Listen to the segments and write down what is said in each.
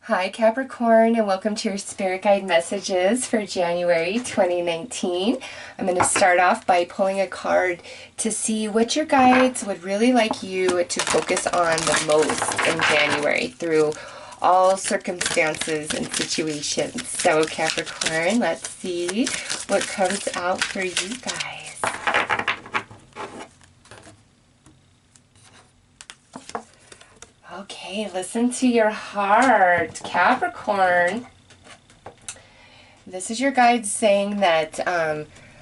Hi Capricorn, and welcome to your Spirit Guide messages for January 2019. I'm going to start off by pulling a card to see what your guides would really like you to focus on the most in January through all circumstances and situations. So Capricorn, let's see what comes out for you guys. Okay, listen to your heart, Capricorn. This is your guide saying that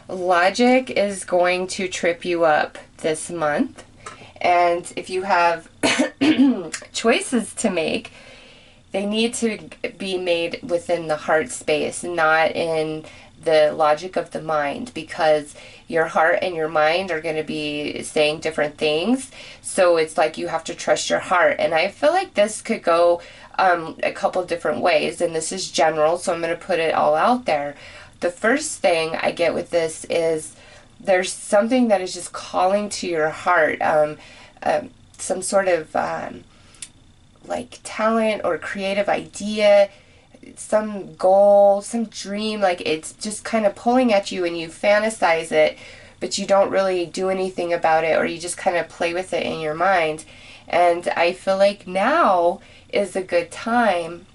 logic is going to trip you up this month. And if you have choices to make, they need to be made within the heart space, not in the logic of the mind, because your heart and your mind are going to be saying different things. So it's like you have to trust your heart. And I feel like this could go a couple different ways, and this is general, so I'm going to put it all out there. The first thing I get with this is there's something that is just calling to your heart, some sort of like talent or creative idea, some goal, some dream, like it's just kind of pulling at you and you fantasize it, but you don't really do anything about it, or you just kind of play with it in your mind. And I feel like now is a good time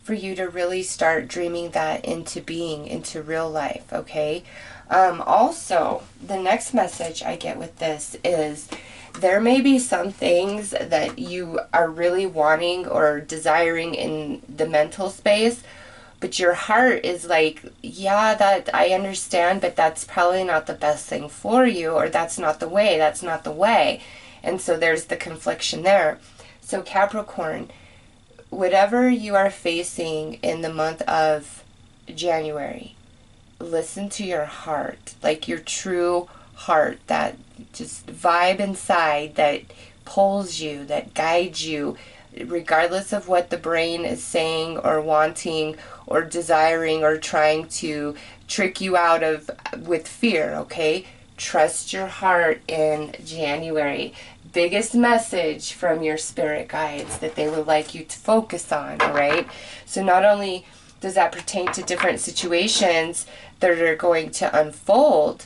for you to really start dreaming that into being, into real life, okay? Also, the next message I get with this is there may be some things that you are really wanting or desiring in the mental space, but your heart is like, yeah, that I understand, but that's probably not the best thing for you, or that's not the way. And so there's the confliction there. So Capricorn, whatever you are facing in the month of January, listen to your heart, like your true heart, that just vibe inside that pulls you, that guides you, regardless of what the brain is saying or wanting or desiring or trying to trick you out of with fear, okay? Trust your heart in January. Biggest message from your spirit guides that they would like you to focus on, all right? So not only does that pertain to different situations that are going to unfold,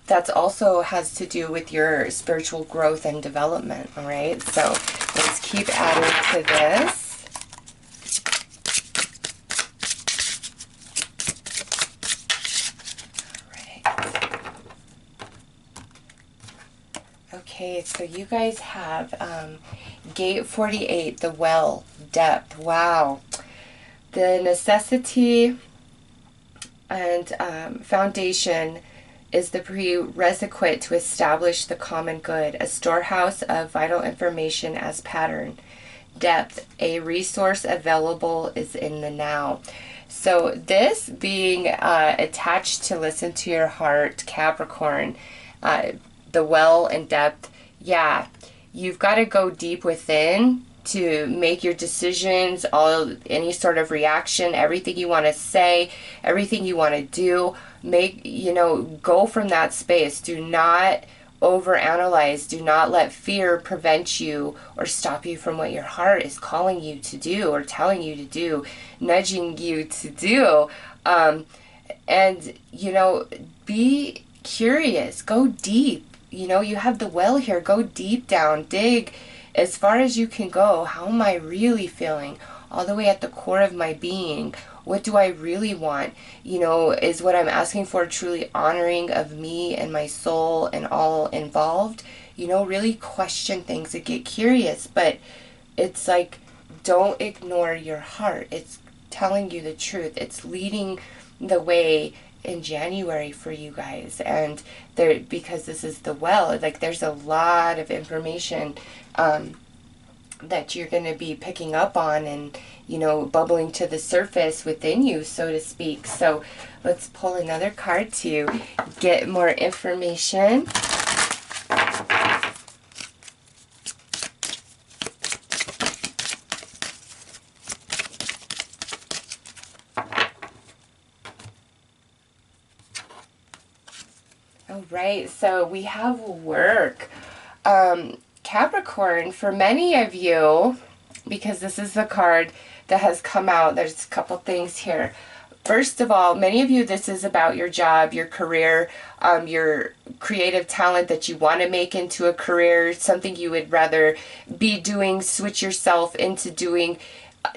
that also has to do with your spiritual growth and development, all right? So let's keep adding to this. All right. Okay, so you guys have Gate 48, the well, depth. Wow. The necessity and foundation is the prerequisite to establish the common good, a storehouse of vital information as pattern. Depth, a resource available is in the now. So this being attached to listen to your heart, Capricorn, the well and depth, yeah, you've got to go deep within to make your decisions, any sort of reaction, everything you want to say, everything you want to do. Go from that space. Do not overanalyze. Do not let fear prevent you or stop you from what your heart is calling you to do or telling you to do, nudging you to do. And be curious. Go deep. You have the well here. Go deep down. Dig as far as you can go. How am I really feeling? All the way at the core of my being. What do I really want? Is what I'm asking for truly honoring of me and my soul and all involved? Really question things and get curious. But it's like, don't ignore your heart. It's telling you the truth. It's leading the way in January for you guys. And because this is the well, like there's a lot of information that you're going to be picking up on and, bubbling to the surface within you, so to speak. So let's pull another card to get more information. All right, so we have work. Capricorn, for many of you, because this is the card that has come out. There's a couple things here. First of all, many of you, this is about your job, your career, your creative talent that you want to make into a career, something you would rather be doing, switch yourself into doing.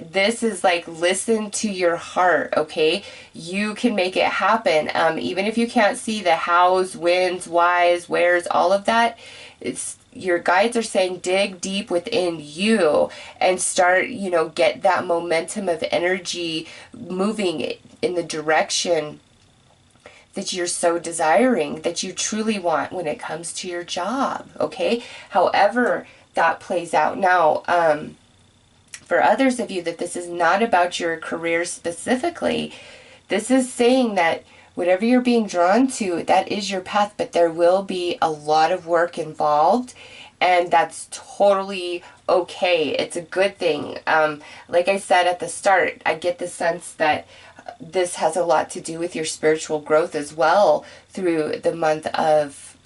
This is like, listen to your heart, okay? You can make it happen. Even if you can't see the hows, whens, whys, wheres, all of that, it's, your guides are saying dig deep within you and start, you know, get that momentum of energy moving in the direction that you're so desiring, that you truly want when it comes to your job, okay? However that plays out. Now, for others of you that this is not about your career specifically, this is saying that whatever you're being drawn to, that is your path, but there will be a lot of work involved, and that's totally okay. It's a good thing. Like I said at the start, I get the sense that this has a lot to do with your spiritual growth as well through the month of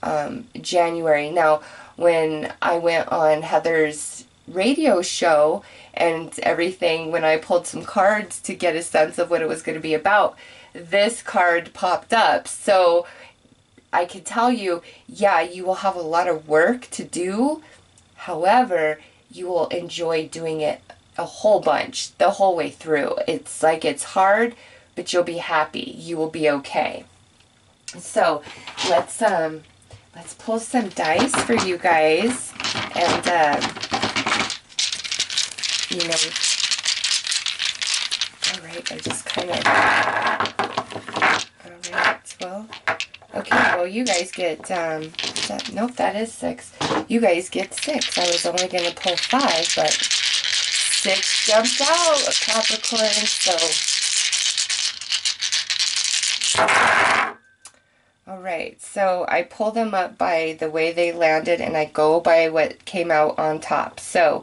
January. Now, when I went on Heather's radio show and everything, when I pulled some cards to get a sense of what it was going to be about, this card popped up. So I can tell you, yeah, you will have a lot of work to do. However, you will enjoy doing it a whole bunch the whole way through. It's like, it's hard, but you'll be happy. You will be okay. So let's pull some dice for you guys, and you know, all right, I just kind of, all right, well, okay, well, you guys get, nope, that is 6. You guys get 6. I was only going to pull 5, but 6 jumped out, Capricorn, so. All right, so I pull them up by the way they landed, and I go by what came out on top. So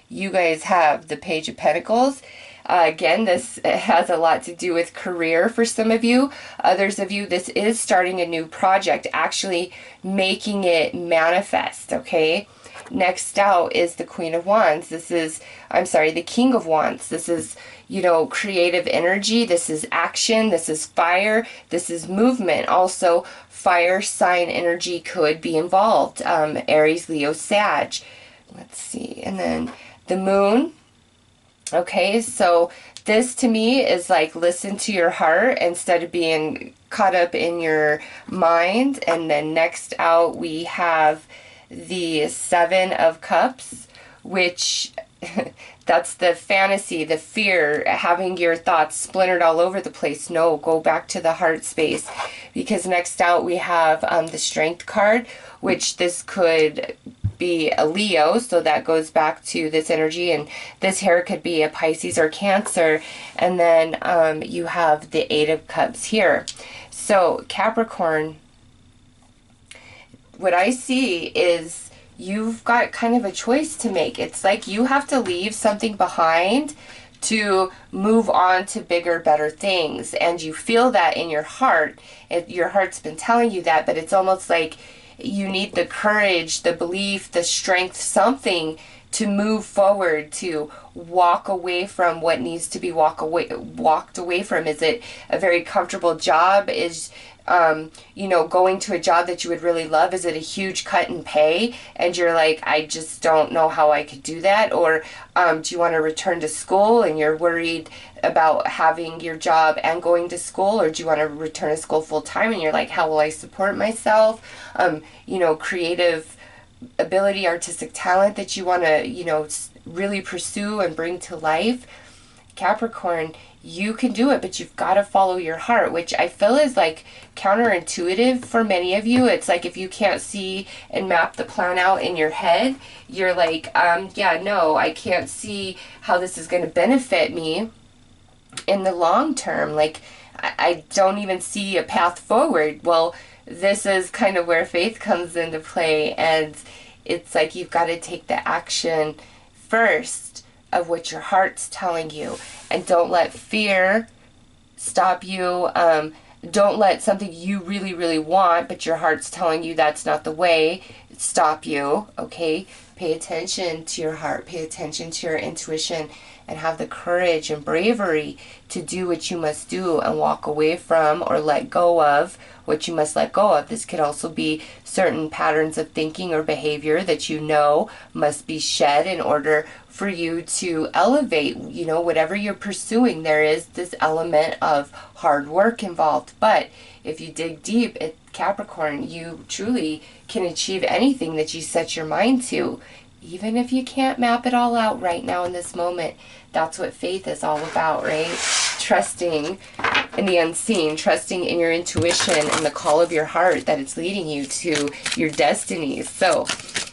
you guys have the Page of Pentacles. Again, this has a lot to do with career for some of you. Others of you, this is starting a new project, actually making it manifest, okay? Next out is the Queen of Wands. This is, I'm sorry, the King of Wands. This is, you know, creative energy. This is action. This is fire. This is movement. Also, fire sign energy could be involved. Aries, Leo, Sag. Let's see. And then the Moon. Okay, so this to me is like, listen to your heart instead of being caught up in your mind. And then next out we have the 7 of Cups, which that's the fantasy, the fear, having your thoughts splintered all over the place. No, go back to the heart space, because next out we have the Strength card, which this could be a Leo, so that goes back to this energy, and this here could be a Pisces or Cancer. And then you have the 8 of Cups here. So Capricorn, what I see is you've got kind of a choice to make. It's like you have to leave something behind to move on to bigger, better things. And you feel that in your heart. Your heart's been telling you that, but it's almost like you need the courage, the belief, the strength, something to move forward, to walk away from what needs to be walked away from. Is it a very comfortable job? Is you know, going to a job that you would really love? Is it a huge cut in pay and you're like, I just don't know how I could do that? Or do you want to return to school and you're worried about having your job and going to school? Or do you want to return to school full time and you're like, how will I support myself? You know, creative ability, artistic talent that you want to, you know, really pursue and bring to life. Capricorn, you can do it, but you've got to follow your heart, which I feel is like counterintuitive for many of you. It's like if you can't see and map the plan out in your head, you're like, yeah, no, I can't see how this is going to benefit me in the long term. Like, I don't even see a path forward. Well, this is kind of where faith comes into play, and it's like you've got to take the action first of what your heart's telling you, and don't let fear stop you. Don't let something you really, really want, but your heart's telling you that's not the way. stop you, okay? Pay attention to your heart, pay attention to your intuition, and have the courage and bravery to do what you must do and walk away from or let go of what you must let go of. This could also be certain patterns of thinking or behavior that you know must be shed in order for you to elevate, you know, whatever you're pursuing. There is this element of hard work involved, but if you dig deep at Capricorn, you truly can achieve anything that you set your mind to, even if you can't map it all out right now in this moment. That's what faith is all about, right? Trusting in the unseen, trusting in your intuition and the call of your heart that it's leading you to your destiny. So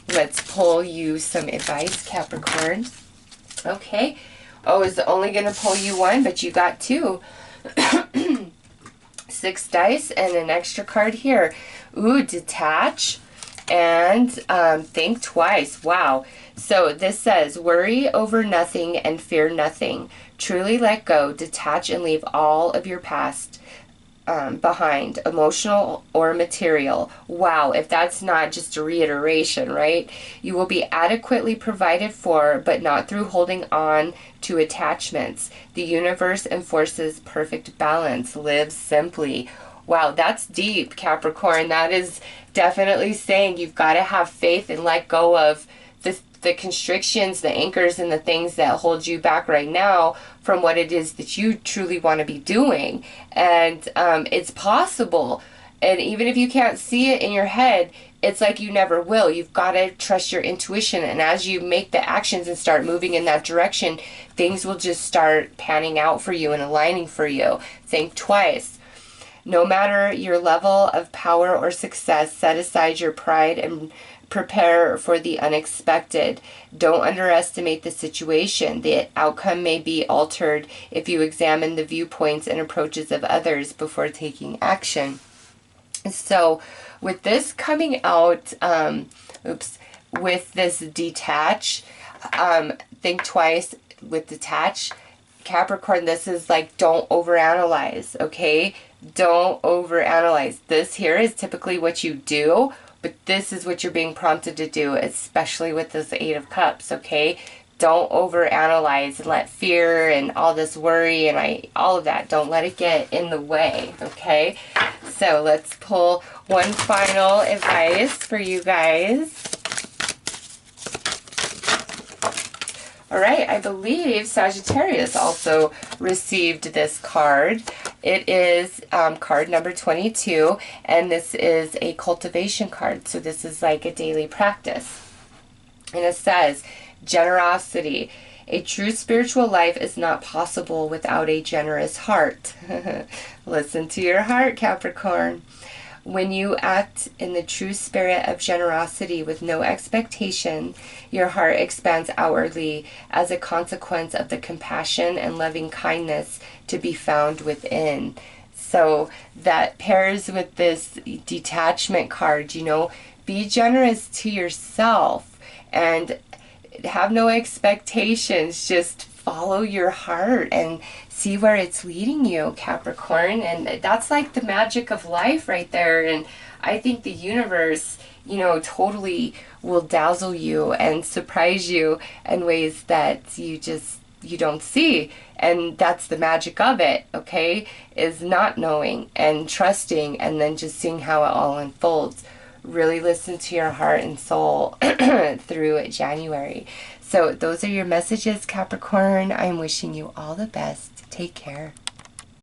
let's pull you some advice, Capricorn. Okay. Oh, I was only going to pull you one, but you got two. 6 dice and an extra card here. Ooh, detach and think twice. Wow. So this says, worry over nothing and fear nothing. Truly let go, detach, and leave all of your past behind, emotional or material. Wow, if that's not just a reiteration, right? You will be adequately provided for, but not through holding on to attachments. The universe enforces perfect balance. Live simply. Wow, that's deep, Capricorn. That is definitely saying you've got to have faith and let go of the constrictions, the anchors, and the things that hold you back right now from what it is that you truly want to be doing. And it's possible. And even if you can't see it in your head, it's like you never will. You've got to trust your intuition. And as you make the actions and start moving in that direction, things will just start panning out for you and aligning for you. Think twice. No matter your level of power or success, set aside your pride and prepare for the unexpected. Don't underestimate the situation. The outcome may be altered if you examine the viewpoints and approaches of others before taking action. So with this coming out, with this detach, think twice with detach. Capricorn, this is like don't overanalyze, okay? Don't overanalyze. This here is typically what you do, but this is what you're being prompted to do, especially with this 8 of Cups, okay? Don't overanalyze and let fear and all this worry and all of that, don't let it get in the way, okay? So let's pull one final advice for you guys. All right, I believe Sagittarius also received this card. It is card number 22, and this is a cultivation card. So this is like a daily practice. And it says, generosity. A true spiritual life is not possible without a generous heart. Listen to your heart, Capricorn. When you act in the true spirit of generosity with no expectation, your heart expands outwardly as a consequence of the compassion and loving kindness to be found within. So that pairs with this detachment card, you know, be generous to yourself and have no expectations. Just follow your heart and see where it's leading you, Capricorn. And that's like the magic of life right there. And I think the universe, you know, totally will dazzle you and surprise you in ways that you don't see. And that's the magic of it, okay? Is not knowing and trusting and then just seeing how it all unfolds. Really listen to your heart and soul through January. So those are your messages, Capricorn. I'm wishing you all the best. Take care.